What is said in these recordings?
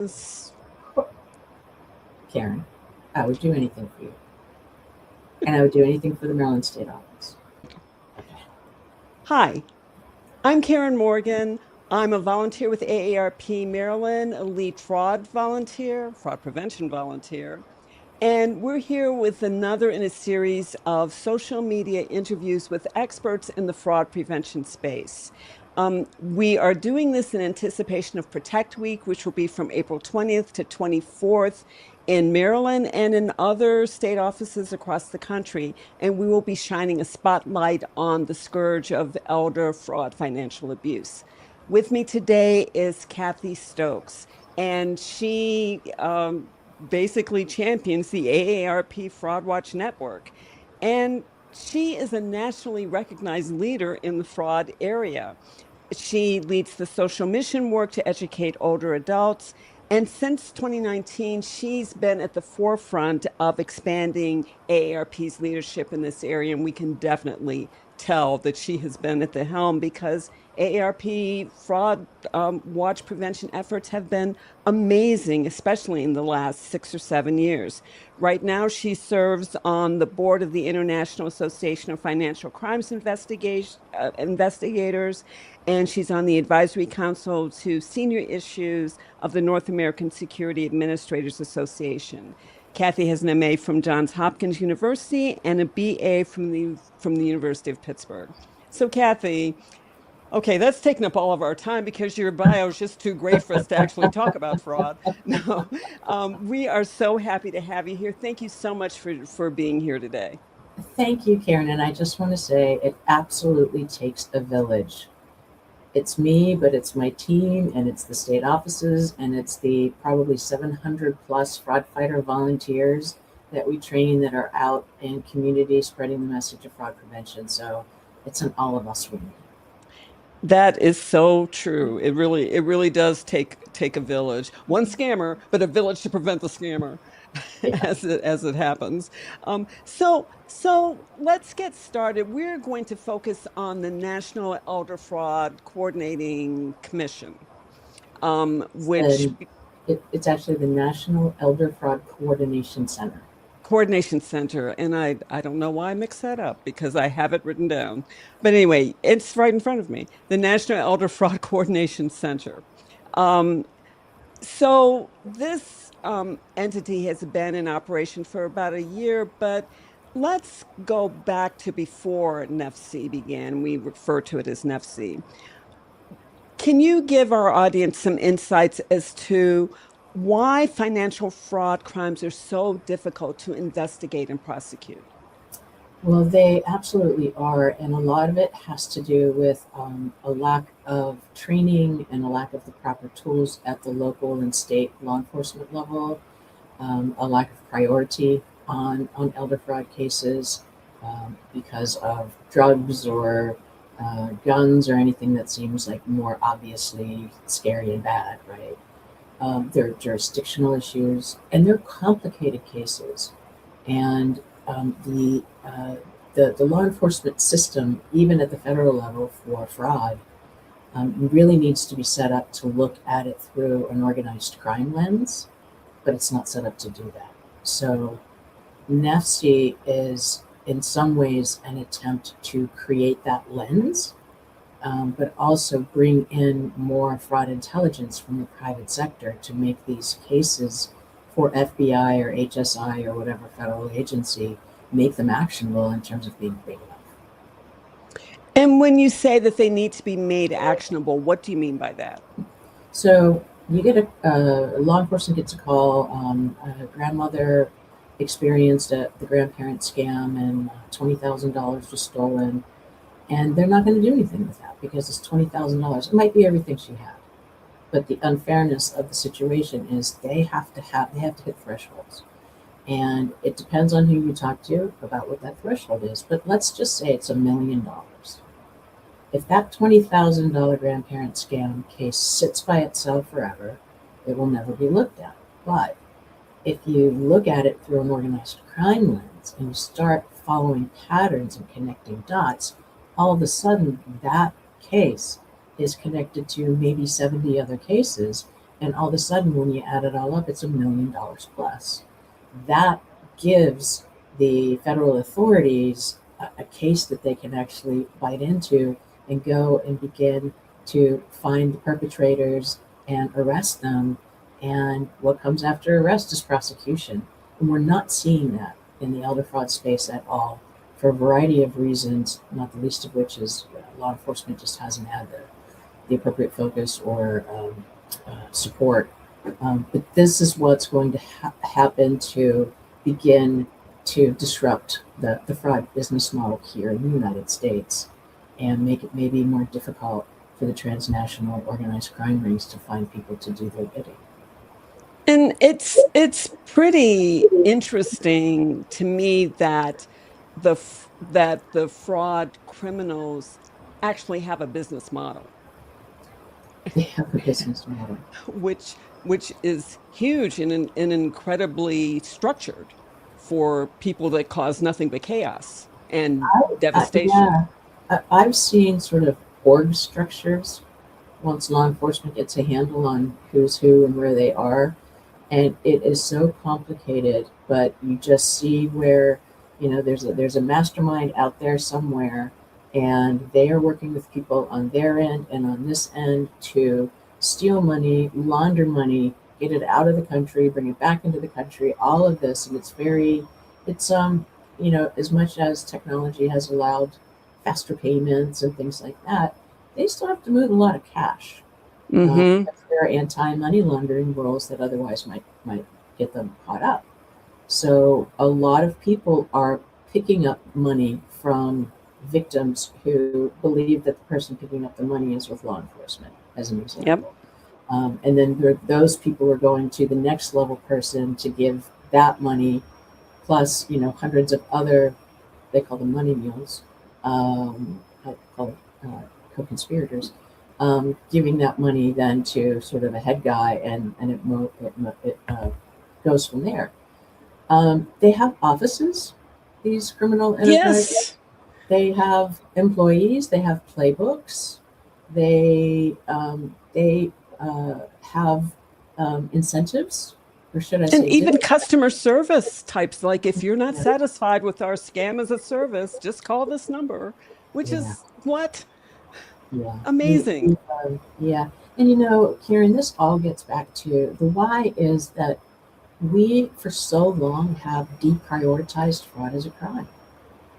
Yes. Karen, I would do anything for you. And I would do anything for the Maryland State Office. Okay. Hi, I'm Karen Morgan. I'm a volunteer with AARP Maryland, a lead fraud volunteer, fraud prevention volunteer. And we're here with another in a series of social media interviews with experts in the fraud prevention space. We are doing this in anticipation of Protect Week, which will be from April 20th to 24th in Maryland and in other state offices across the country. And we will be shining a spotlight on the scourge of elder fraud financial abuse. With me today is Kathy Stokes, and she basically champions the AARP Fraud Watch Network. And she is a nationally recognized leader in the fraud area. She leads the social mission work to educate older adults. And since 2019, she's been at the forefront of expanding AARP's leadership in this area. And we can definitely tell that she has been at the helm because AARP fraud watch prevention efforts have been amazing, especially in the last 6 or 7 years. Right now, she serves on the board of the International Association of Financial Crimes Investigators, and she's on the advisory council to senior issues of the North American Security Administrators Association. Kathy has an MA from Johns Hopkins University and a BA from the University of Pittsburgh. So, Kathy, okay, that's taken up all of our time because your bio is just too great for us to actually talk about fraud. No, we are so happy to have you here. Thank you so much for being here today. Thank you, Karen. And I just want to say it absolutely takes a village. It's me, but it's my team, and it's the state offices, and it's the probably 700 plus fraud fighter volunteers that we train that are out in communities spreading the message of fraud prevention. So it's an all of us win. That is so true. It really does take a village. One scammer, but a village to prevent the scammer, Yeah. as it happens. So let's get started. We're going to focus on the National Elder Fraud Coordinating Commission, which And it's actually the National Elder Fraud Coordination Center. Coordination Center, and I don't know why I mixed that up because I have it written down. But anyway, it's right in front of me. The National Elder Fraud Coordination Center. Um, so this entity has been in operation for about a year, but let's go back to before NEFC began. We refer to it as NEFC. Can you give our audience some insights as to why financial fraud crimes are so difficult to investigate and prosecute? Well, they absolutely are, and a lot of it has to do with a lack of training and a lack of the proper tools at the local and state law enforcement level, a lack of priority on elder fraud cases because of drugs or guns or anything that seems like more obviously scary and bad, right? There are jurisdictional issues, and they're complicated cases. And the law enforcement system, even at the federal level for fraud, really needs to be set up to look at it through an organized crime lens, but it's not set up to do that. So NEFC is in some ways an attempt to create that lens, but also bring in more fraud intelligence from the private sector to make these cases for FBI or HSI or whatever federal agency, make them actionable in terms of being big enough. And when you say that they need to be made actionable, what do you mean by that? So you get a law enforcement gets a call. A grandmother experienced the grandparent scam, and $20,000 was stolen, and they're not going to do anything with that because it's $20,000. It might be everything she had, but the unfairness of the situation is they have to hit thresholds, and it depends on who you talk to about what that threshold is. But let's just say it's $1 million. If that $20,000 grandparent scam case sits by itself forever, it will never be looked at. But if you look at it through an organized crime lens and you start following patterns and connecting dots, all of a sudden that case is connected to maybe 70 other cases, And all of a sudden, when you add it all up, it's $1 million plus. That gives the federal authorities a case that they can actually bite into and go and begin to find the perpetrators and arrest them. And what comes after arrest is prosecution. And we're not seeing that in the elder fraud space at all for a variety of reasons, not the least of which is law enforcement just hasn't had the appropriate focus or support. But this is what's going to happen to begin to disrupt the fraud business model here in the United States and make it maybe more difficult for the transnational organized crime rings to find people to do their bidding. And it's pretty interesting to me that the fraud criminals actually have a business model, They have a business model. which is huge and incredibly structured for people that cause nothing but chaos and devastation. Yeah, I've seen sort of org structures once law enforcement gets a handle on who's who and where they are. And it is so complicated, but you just see where, there's a mastermind out there somewhere, and they are working with people on their end and on this end to steal money, launder money, get it out of the country, bring it back into the country, all of this. And it's as much as technology has allowed faster payments and things like that, they still have to move a lot of cash. Hmm. There are anti-money laundering rules that otherwise might get them caught up. So a lot of people are picking up money from victims who believe that the person picking up the money is with law enforcement, as an Yep. example. And then those people are going to the next level person to give that money, plus hundreds of other, they call them money mules, I call co-conspirators, giving that money then to sort of a head guy, and it goes from there. They have offices, these criminal enterprises. Yes. They have employees. They have playbooks. They have incentives, or should I And say, even customer service types, like if you're not satisfied with our scam as a service, just call this number, which yeah, is what? yeah, Amazing. yeah. And Karen, this all gets back to the why is that we for so long have deprioritized fraud as a crime.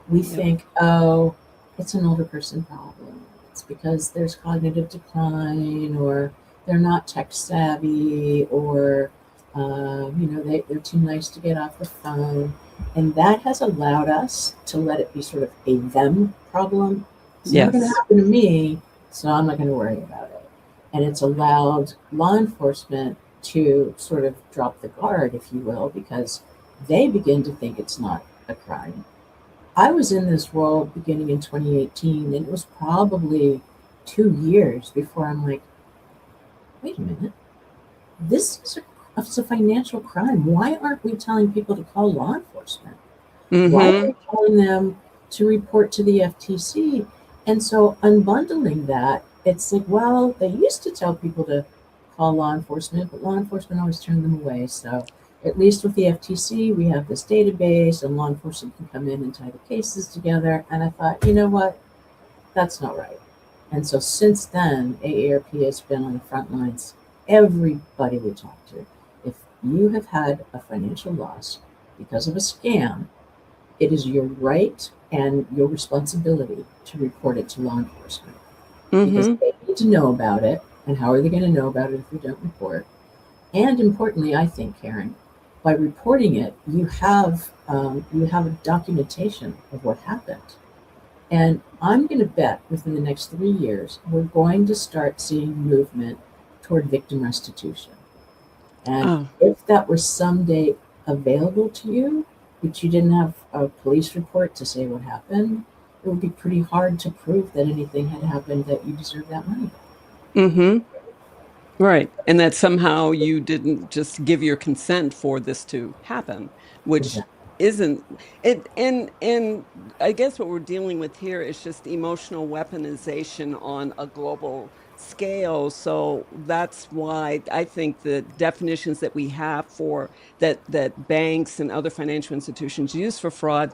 We Yep. think, oh, it's an older person problem. It's because there's cognitive decline, or they're not tech savvy, or they're too nice to get off the phone. And that has allowed us to let it be sort of a them problem. It's never going to Yes. happen to me, so I'm not going to worry about it. And it's allowed law enforcement to sort of drop the guard, if you will, because they begin to think it's not a crime. I was in this role beginning in 2018, and it was probably 2 years before I'm like, wait a minute, this is a financial crime. Why aren't we telling people to call law enforcement? Why are Hmm. we telling them to report to the FTC? And so unbundling that, it's like, well, they used to tell people to call law enforcement, but law enforcement always turned them away. So at least with the FTC, we have this database, and law enforcement can come in and tie the cases together. And I thought, you know what? That's not right. And so since then, AARP has been on the front lines. Everybody we talk to, if you have had a financial loss because of a scam, it is your right and your responsibility to report it to law enforcement, because Hmm. they need to know about it. And how are they going to know about it if you don't report? And importantly, I think, Karen, by reporting it, you have a documentation of what happened. And I'm going to bet within the next 3 years, we're going to start seeing movement toward victim restitution. And Oh, if that were someday available to you, but you didn't have a police report to say what happened, it would be pretty hard to prove that anything had happened that you deserve that money back. hmm. Right. And that somehow you didn't just give your consent for this to happen, which Exactly. isn't it. And I guess what we're dealing with here is just emotional weaponization on a global scale. So that's why I think the definitions that we have for that banks and other financial institutions use for fraud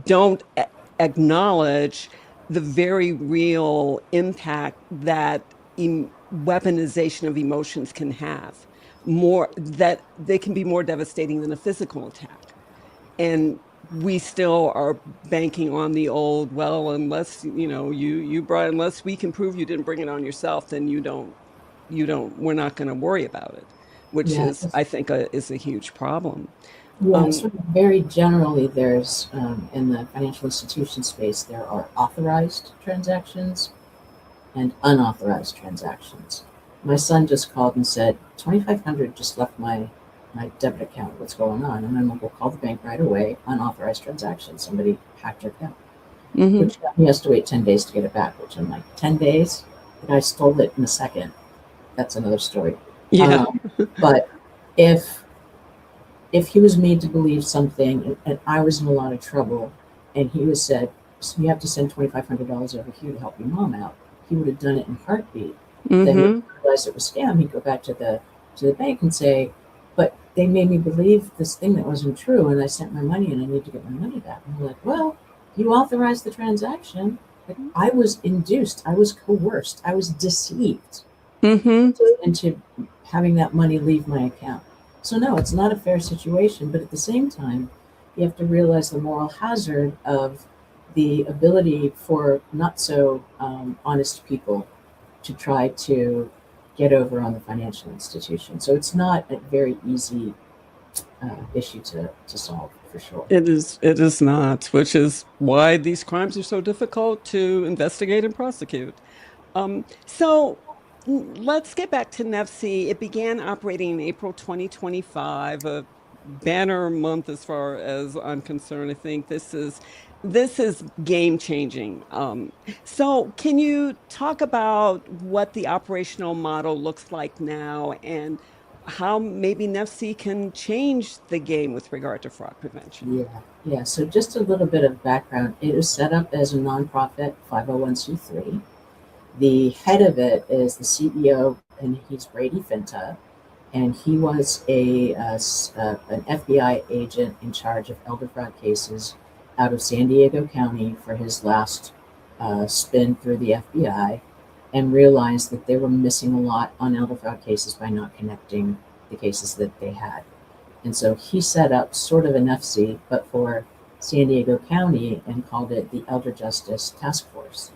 don't acknowledge the very real impact that weaponization of emotions can have, more that they can be more devastating than a physical attack. And we still are banking on the old, well, unless you brought, unless we can prove you didn't bring it on yourself, then we're not going to worry about it, which Yeah, is, I think, is a huge problem. yeah. um Sort of very generally, there's in the financial institution space, there are authorized transactions and unauthorized transactions. My son just called and said, 2,500 just left my debit account. What's going on? And I'm like, we'll call the bank right away. Unauthorized transaction. Somebody hacked your account. mhm. Which he has to wait 10 days to get it back, which I'm like, 10 days? The guy stole it in a second. That's another story. Yeah. But if if he was made to believe something and I was in a lot of trouble and he was said, so you have to send $2,500 over here to help your mom out, he would have done it in a heartbeat. Then when Mhm. he realized it was a scam, he'd go back to the bank and say, but they made me believe this thing that wasn't true and I sent my money and I need to get my money back. And they're like, well, you authorized the transaction. Like, I was induced, I was coerced, I was deceived Mhm. into having that money leave my account. So no, it's not a fair situation, but at the same time, you have to realize the moral hazard of the ability for not so honest people to try to get over on the financial institution. So it's not a very easy issue to solve for sure. It is not, which is why these crimes are so difficult to investigate and prosecute. So let's get back to NEFC. It began operating in April 2025, a banner month as far as I'm concerned. I think this is game changing. So can you talk about what the operational model looks like now and how maybe NEFC can change the game with regard to fraud prevention? Yeah, yeah. So just a little bit of background. It was set up as a nonprofit 501c3. The head of it is the CEO, and he's Brady Finta, and he was an FBI agent in charge of elder fraud cases out of San Diego County for his last spin through the FBI, and realized that they were missing a lot on elder fraud cases by not connecting the cases that they had. And so he set up sort of an FC, but for San Diego County, and called it the Elder Justice Task Force.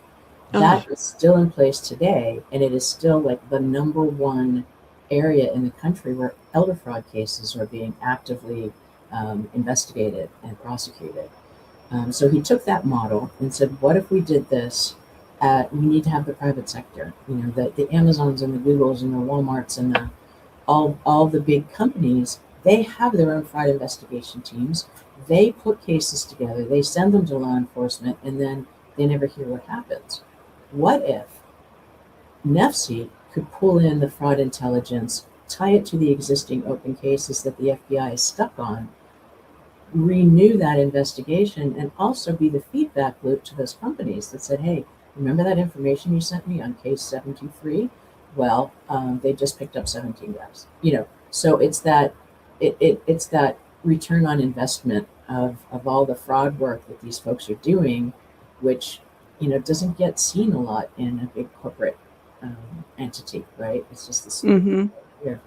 That Ah, is still in place today, and it is still like the number one area in the country where elder fraud cases are being actively investigated and prosecuted. So he took that model and said, what if we did this? We need to have the private sector, the Amazons and the Googles and the Walmarts and all the big companies. They have their own fraud investigation teams. They put cases together, they send them to law enforcement, and then they never hear what happens. What if NEFC could pull in the fraud intelligence, tie it to the existing open cases that the FBI is stuck on, renew that investigation, and also be the feedback loop to those companies that said, hey, remember that information you sent me on case 723? Well, they just picked up 17 guys. So it's that return on investment of all the fraud work that these folks are doing, which doesn't get seen a lot in a big corporate entity, right? It's just this mm-hmm. here.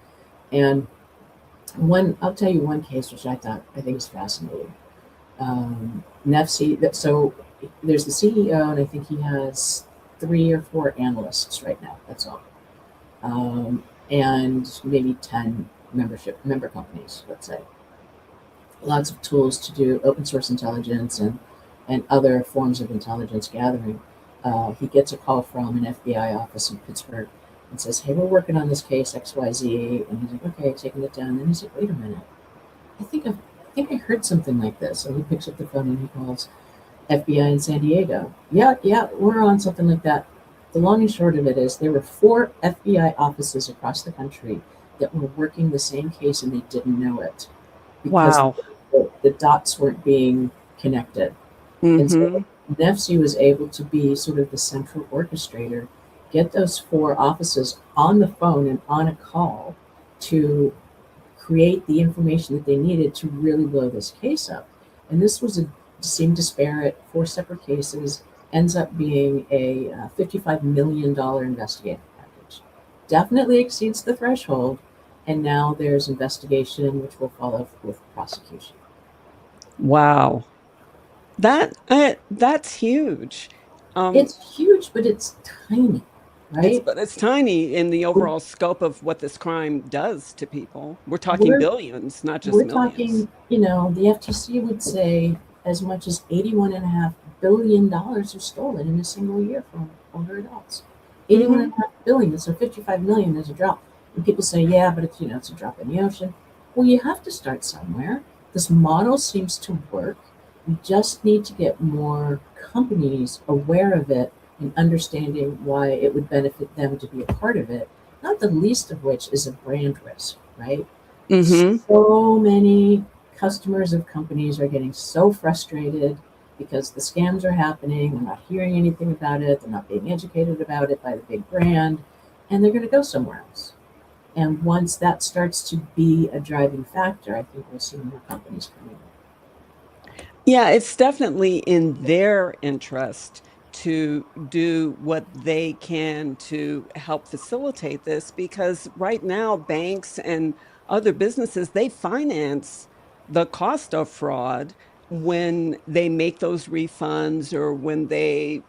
And I'll tell you one case which I think is fascinating. NEFC. So there's the CEO, and I think he has 3 or 4 analysts right now. That's all, and maybe 10 member companies. Let's say lots of tools to do open source intelligence and other forms of intelligence gathering. He gets a call from an FBI office in Pittsburgh and says, hey, we're working on this case XYZ. And he's like, okay, taking it down. And then he's like, wait a minute, I think I heard something like this. And he picks up the phone and he calls FBI in San Diego. Yeah, yeah, we're on something like that. The long and short of it is there were 4 FBI offices across the country that were working the same case and they didn't know it because Wow. the dots weren't being connected. And so Mm-hmm. NEFC was able to be sort of the central orchestrator get those four offices on the phone and on a call to create the information that they needed to really blow this case up. And this was a seemed disparate, four separate cases, ends up being a $55 million investigative package. Definitely exceeds the threshold, and now there's investigation which will follow with prosecution. Wow. That's huge. Um, It's huge, but it's tiny, right? but it's tiny in the We're, overall scope of what this crime does to people. We're talking we're billions, not just We're millions. talking, the FTC would say as much as $81.5 billion are stolen in a single year from older adults. Eighty-one Hmm. and a half billion, so 55 million is a drop. And people say, yeah, but it's a drop in the ocean. Well, you have to start somewhere. This model seems to work. We just need to get more companies aware of it and understanding why it would benefit them to be a part of it, not the least of which is a brand risk, right? Hmm. So many customers of companies are getting so frustrated because the scams are happening. They're not hearing anything about it. They're not being educated about it by the big brand, and they're going to go somewhere else. And once that starts to be a driving factor, I think we'll see more companies coming in. Yeah, it's definitely in their interest to do what they can to help facilitate this because right now banks and other businesses they finance the cost of fraud when they make those refunds or when they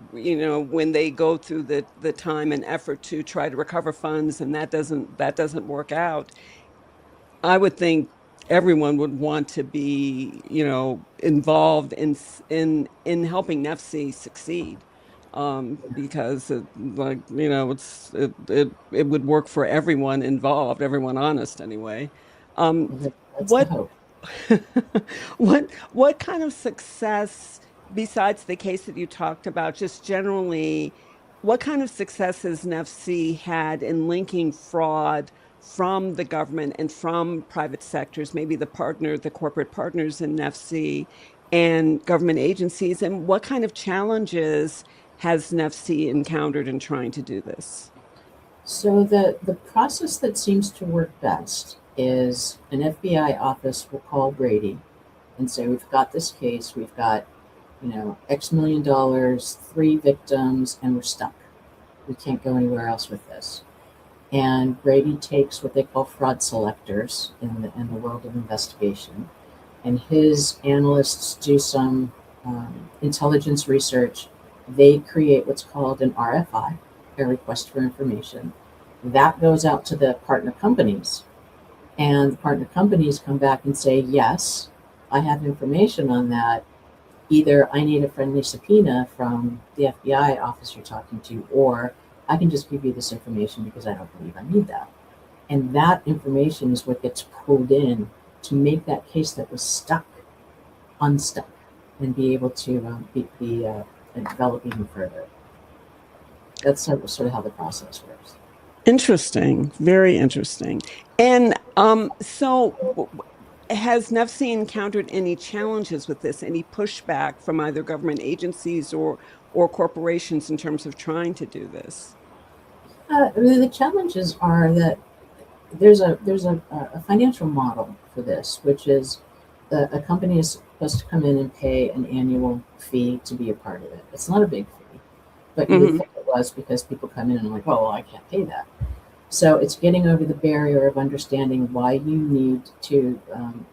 go through the time and effort to try to recover funds and that doesn't work out. I would think everyone would want to be, involved in helping NEFCC succeed, because it would work for everyone involved, everyone honest anyway. Um, That's the what hope. what kind of success, besides the case that you talked about, just generally, what kind of success has NEFC had in linking fraud from the government and from private sectors, maybe the corporate partners in NEFC and government agencies, and what kind of challenges has NEFC encountered in trying to do this? So the process that seems to work best is an FBI office will call Brady and say, we've got this case, we've got X million dollars, three victims, and we're stuck. We can't go anywhere else with this. And Brady takes what they call fraud selectors in the world of investigation, and his analysts do some intelligence research. They create what's called an RFI, a request for information. That goes out to the partner companies, and the partner companies come back and say, yes, I have information on that. Either I need a friendly subpoena from the FBI office you're talking to, or I can just give you this information because I don't believe I need that. And that information is what gets pulled in to make that case that was stuck unstuck and be able to develop even further. That's sort of how the process works. Interesting, very interesting. And has NEFC encountered any challenges with this, any pushback from either government agencies or corporations in terms of trying to do this? The challenges are that there's a financial model for this, which is a company is supposed to come in and pay an annual fee to be a part of it. It's not a big fee, but you would Hmm. think it was because people come in and are like, oh, well, I can't pay that. So it's getting over the barrier of understanding why you need to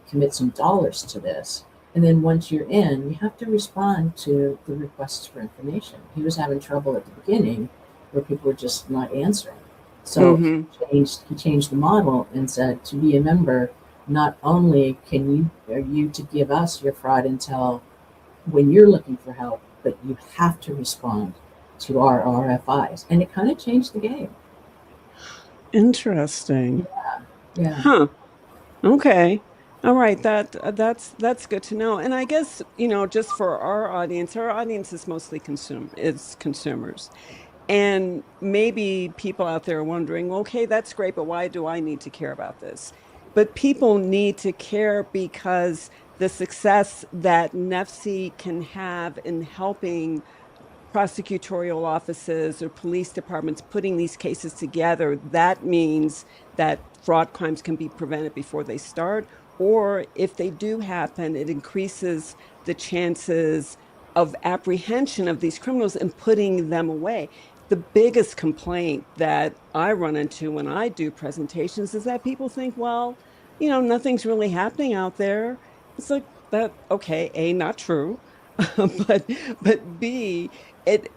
commit some dollars to this. And then once you're in, you have to respond to the requests for information. He was having trouble at the beginning where people were just not answering. So Hmm. he changed the model and said to be a member, not only are you to give us your fraud intel when you're looking for help, but you have to respond to our RFIs. And it kind of changed the game. Interesting. Yeah. Huh. Okay. All right. That's good to know. And I guess, just for our audience is mostly consumers. And maybe people out there are wondering, well, okay, that's great, but why do I need to care about this? But people need to care because the success that NEFC can have in helping prosecutorial offices or police departments putting these cases together, that means that fraud crimes can be prevented before they start. Or if they do happen, it increases the chances of apprehension of these criminals and putting them away. The biggest complaint that I run into when I do presentations is that people think, well, nothing's really happening out there. It's like that, okay, A, not true. but but B, it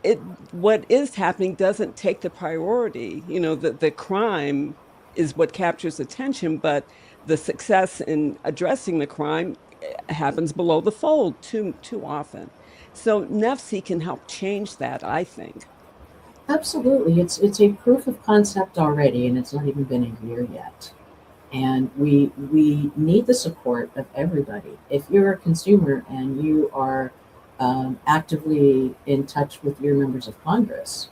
what is happening doesn't take the priority. The crime is what captures attention, but the success in addressing the crime happens below the fold too often. So NEFCC can help change that, I think. Absolutely. It's a proof of concept already, and it's not even been a year yet. And we need the support of everybody. If you're a consumer and you are actively in touch with your members of Congress,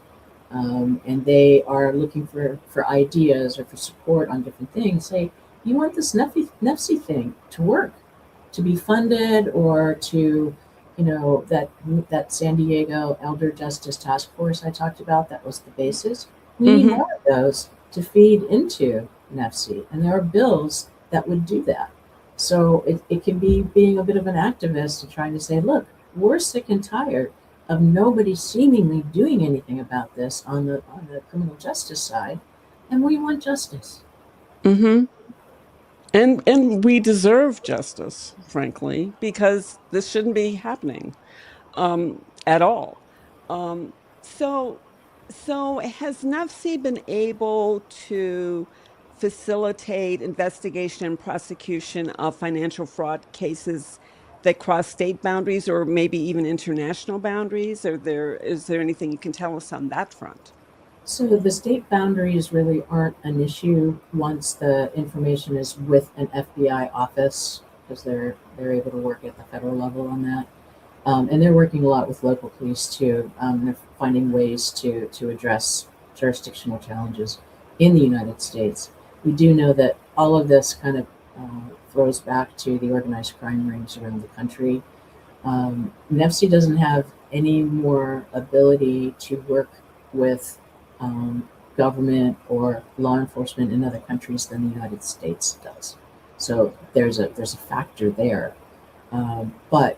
and they are looking for ideas or for support on different things, say, you want this NEFCC thing to work, to be funded, or to, that San Diego Elder Justice Task Force I talked about, that was the basis. We need Hmm. more of those to feed into NEFCC, and there are bills that would do that. So it can be being a bit of an activist and trying to say, look, we're sick and tired of nobody seemingly doing anything about this on the criminal justice side, and we want justice. Hmm. And we deserve justice, frankly, because this shouldn't be happening at all. Um, so, so has NAFC been able to facilitate investigation and prosecution of financial fraud cases that cross state boundaries or maybe even international boundaries? Is there anything you can tell us on that front? So the state boundaries really aren't an issue once the information is with an FBI office, because they're able to work at the federal level on that. And they're working a lot with local police too. They're finding ways to address jurisdictional challenges in the United States. We do know that all of this kind of throws back to the organized crime rings around the country. NEFCC doesn't have any more ability to work with um, government or law enforcement in other countries than the United States does. So there's a factor there. But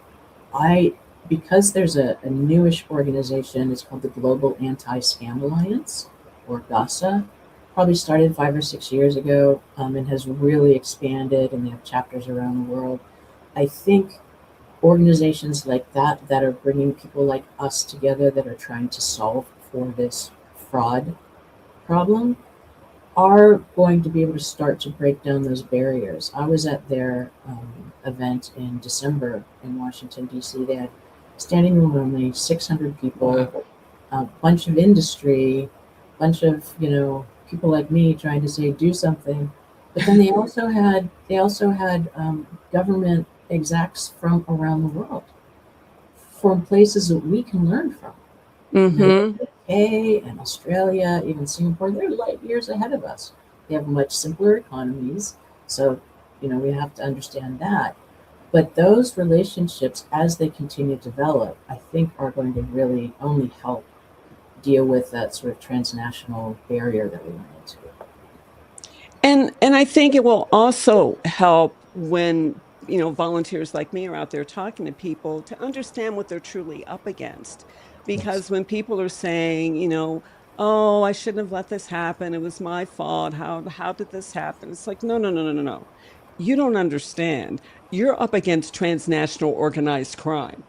I because there's a newish organization, it's called the Global Anti-Scam Alliance, or GASA, probably started 5 or 6 years ago, and has really expanded, and they have chapters around the world. I think organizations like that are bringing people like us together that are trying to solve for this fraud problem are going to be able to start to break down those barriers. I was at their event in December in Washington, D.C. They had standing room only, 600 Wow. people, a bunch of industry, bunch of, people like me trying to say, do something. But then they also had government execs from around the world, from places that we can learn from. The Hmm. UK and Australia, even Singapore, they're light years ahead of us. They have much simpler economies, so we have to understand that. But those relationships, as they continue to develop, I think are going to really only help deal with that sort of transnational barrier that we run into. And I think it will also help when, volunteers like me are out there talking to people to understand what they're truly up against. Yes. Because when people are saying, oh, I shouldn't have let this happen. It was my fault. How did this happen? It's like, no, no, no, no, no, no. You don't understand. You're up against transnational organized crime.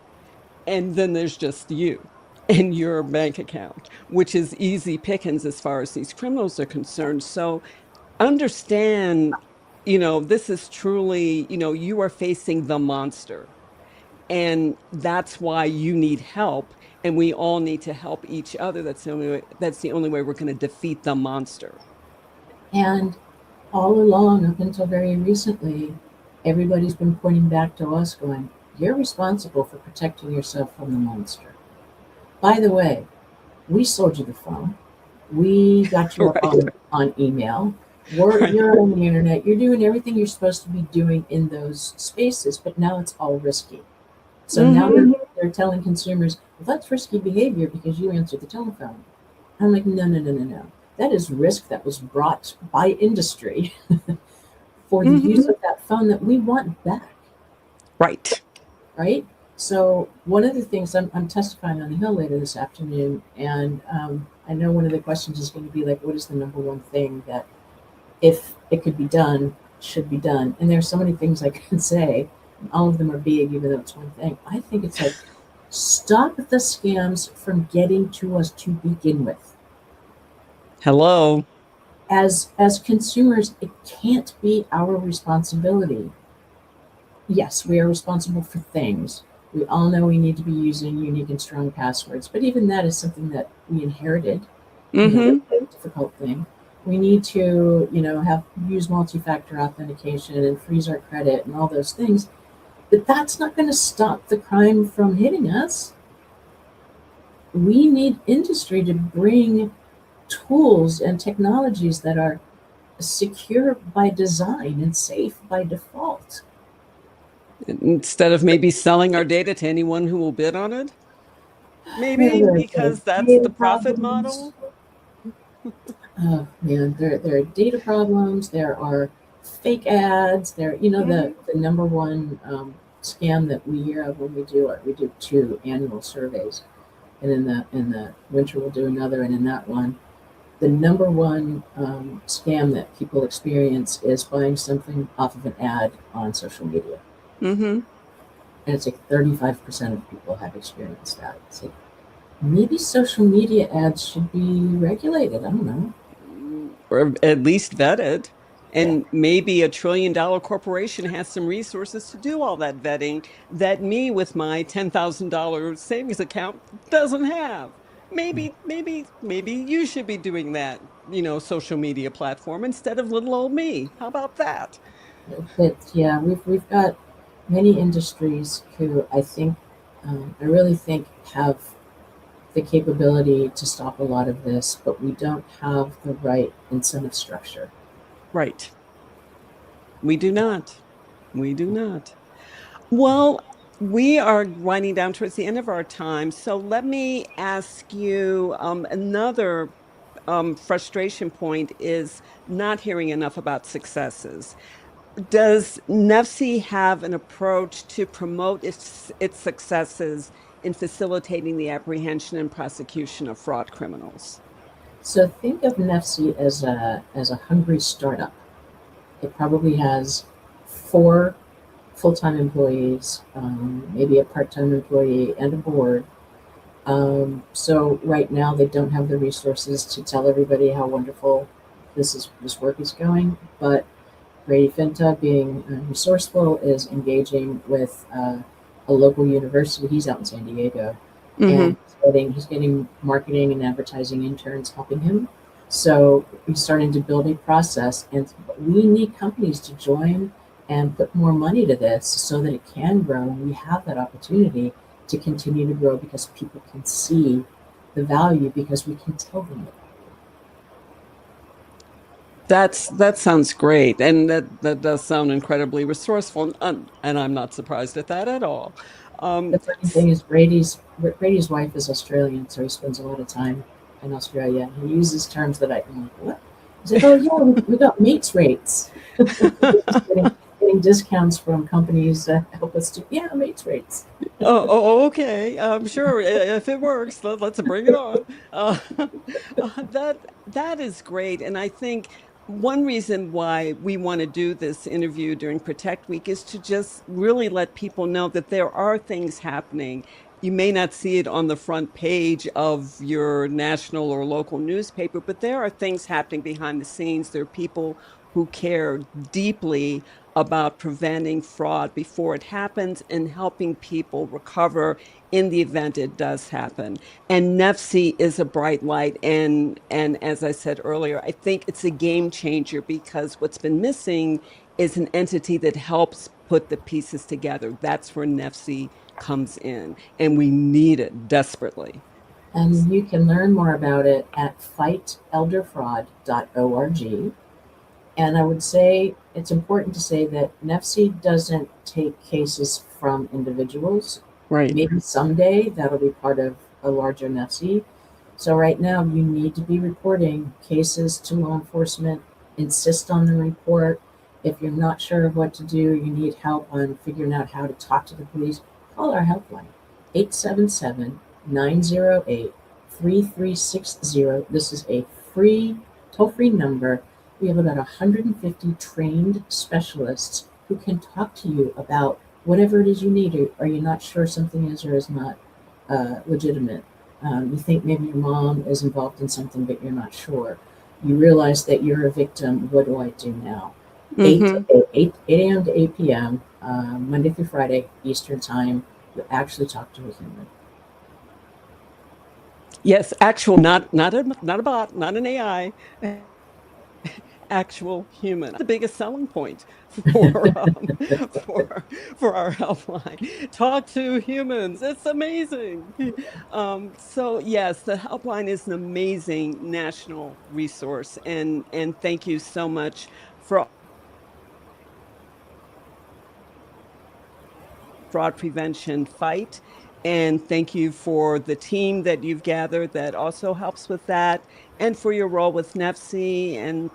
And then there's just you and your bank account, which is easy pickings as far as these criminals are concerned. So understand, this is truly, you are facing the monster. And that's why you need help. And we all need to help each other. That's the only way we're going to defeat the monster. And all along, up until very recently, everybody's been pointing back to us going, you're responsible for protecting yourself from the monster. By the way, we sold you the phone. We got you up Right. on email. You're Right. on the internet. You're doing everything you're supposed to be doing in those spaces, but now it's all risky. So now Hmm. they're telling consumers, well, that's risky behavior because you answered the telephone. I'm like, no, no, no, no, no. That is risk that was brought by industry for the use Mm-hmm. of that phone that we want back, Right. right? So one of the things I'm testifying on the Hill later this afternoon, and I know one of the questions is going to be like, what is the number one thing that, if it could be done, should be done? And there's so many things I can say. All of them are big, even though it's one thing. I think it's like, stop the scams from getting to us to begin with. Hello. As consumers, it can't be our responsibility. Yes, we are responsible for things. We all know we need to be using unique and strong passwords, but even that is something that we inherited. Mm-hmm. That's a difficult thing. We need to, have use multi-factor authentication and freeze our credit and all those things. But that's not going to stop the crime from hitting us. We need industry to bring tools and technologies that are secure by design and safe by default. Instead of maybe selling our data to anyone who will bid on it, maybe There are because that's data the profit problems. model. Oh man, there are data problems. There are fake ads. Mm-hmm. The number one scam that we hear of when we do two annual surveys, and in the winter we'll do another. And in that one, the number one scam that people experience is buying something off of an ad on social media, Mm-hmm. and it's like 35% of people have experienced that. It's like, maybe social media ads should be regulated. I don't know. Or at least vetted. Yeah. And maybe $1 trillion corporation has some resources to do all that vetting that me with my $10,000 savings account doesn't have. Maybe you should be doing that, social media platform instead of little old me. How about that? But yeah, we've got many industries who I really think have the capability to stop a lot of this, but we don't have the right incentive structure. Right. We do not. We do not. Well, we are winding down towards the end of our time. So let me ask you another frustration point is not hearing enough about successes. Does NEFCC have an approach to promote its successes in facilitating the apprehension and prosecution of fraud criminals? So think of NEFCC as a hungry startup. It probably has 4 full-time employees, maybe a part-time employee, and a board. So right now they don't have the resources to tell everybody how wonderful this work is going. But Brady Finta, being resourceful, is engaging with a local university. He's out in San Diego, Hmm. and he's getting marketing and advertising interns helping him. So he's starting to build a process, and we need companies to join and put more money to this so that it can grow, and we have that opportunity to continue to grow because people can see the value because we can tell them the That sounds great, and that does sound incredibly resourceful, and I'm not surprised at that at all. The funny thing is, Brady's wife is Australian, so he spends a lot of time in Australia. He uses terms that I'm like, what? He's like, oh yeah, we got mates rates. We're just getting discounts from companies that help us to, yeah, mates rates. Okay. Sure. If it works, let's bring it on. That is great, and I think one reason why we want to do this interview during Protect Week is to just really let people know that there are things happening. You may not see it on the front page of your national or local newspaper, but there are things happening behind the scenes. There are people who care deeply about preventing fraud before it happens and helping people recover in the event it does happen. And NEFCC is a bright light. And as I said earlier, I think it's a game changer because what's been missing is an entity that helps put the pieces together. That's where NEFCC comes in, and we need it desperately. And you can learn more about it at fightelderfraud.org. And I would say it's important to say that NEFCC doesn't take cases from individuals. Right. Maybe someday that'll be part of a larger NEFCC. So right now, you need to be reporting cases to law enforcement. Insist on the report. If you're not sure of what to do, you need help on figuring out how to talk to the police, call our helpline, 877-908-3360. This is a free, toll-free number. We have about 150 trained specialists who can talk to you about whatever it is you need. Or are you not sure something is or is not legitimate? You think maybe your mom is involved in something, but you're not sure. You realize that you're a victim. What do I do now? 8 Mm-hmm. to 8 a.m. to 8 p.m., Monday through Friday, Eastern Time. You actually talk to a human. Yes, actual, not a bot, not an AI, actual human. The biggest selling point for for our helpline. Talk to humans. It's amazing. So yes, the helpline is an amazing national resource, and thank you so much for fraud prevention fight. And thank you for the team that you've gathered that also helps with that, and for your role with NEFCC and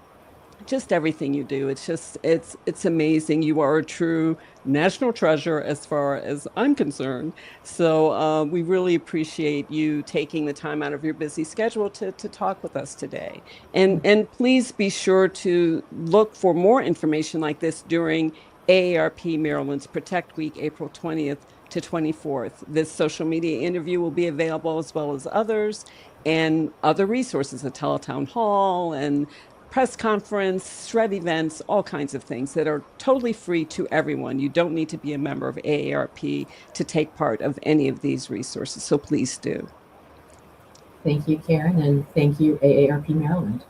just everything you do. It's amazing. You are a true national treasure as far as I'm concerned. So we really appreciate you taking the time out of your busy schedule to talk with us today. And please be sure to look for more information like this during AARP Maryland's Protect Week, April 20th to 24th. This social media interview will be available as well as others and other resources, a teletown hall and press conference, shred events, all kinds of things that are totally free to everyone. You don't need to be a member of AARP to take part of any of these resources. So please do. Thank you, Karen, and thank you, AARP Maryland.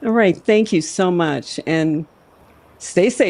All right. Thank you so much. And stay safe.